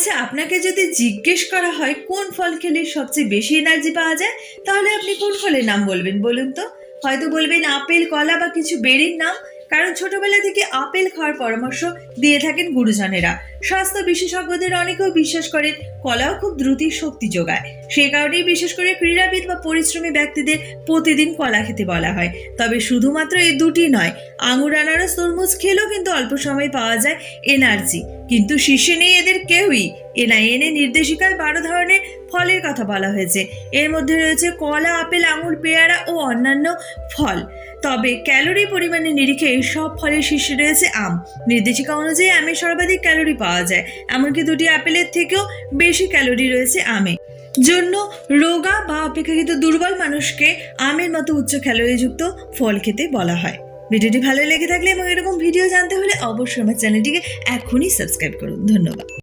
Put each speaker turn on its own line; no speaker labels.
আচ্ছা, আপনাকে যদি জিজ্ঞেস করা হয় কোন ফল খেলে সবচেয়ে বেশি এনার্জি পাওয়া যায়, তাহলে আপনি কোন ফলের নাম বলবেন বলুন তো? হয়তো বলবেন আপেল, কলা বা কিছু বেরির নাম। কারণ ছোটবেলা থেকে আপেল খাওয়ার পরামর্শ দিয়ে থাকেন গুরুজনেরা। স্বাস্থ্য বিশেষজ্ঞদের অনেকেও বিশ্বাস করেন কলাও খুব দ্রুত শক্তি যোগায়। সেই কারণেই বিশেষ করে ক্রীড়াবিদ বা পরিশ্রমী ব্যক্তিদের প্রতিদিন কলা খেতে বলা হয়। তবে শুধুমাত্র এই দুটি নয়, আঙুর, আনারস, তরমুজ খেলেও কিন্তু অল্প সময় পাওয়া যায় এনার্জি। কিন্তু শীর্ষে নেই এদের কেউই। এনআইএনএ নির্দেশিকায় 12 ধরনের ফলের কথা বলা হয়েছে। এর মধ্যে রয়েছে কলা, আপেল, আঙুর, পেয়ারা ও অন্যান্য ফল। তবে ক্যালোরি পরিমাণের নিরিখে সব ফলের শীর্ষে রয়েছে আম। নির্দেশিকা অনুযায়ী আমে সর্বাধিক ক্যালোরি পাওয়া যায়, এমনকি দুটি আপেলের থেকেও বেশি ক্যালোরি রয়েছে আমে। জন্য রোগা বা অপেক্ষাকৃত দুর্বল মানুষকে আমের মতো উচ্চ ক্যালোরিযুক্ত ফল খেতে বলা হয়। ভিডিওটি ভালো লেগে থাকলে এবং এরকম ভিডিও জানতে হলে অবশ্যই আমার চ্যানেলটিকে এখনই সাবস্ক্রাইব করুন। ধন্যবাদ।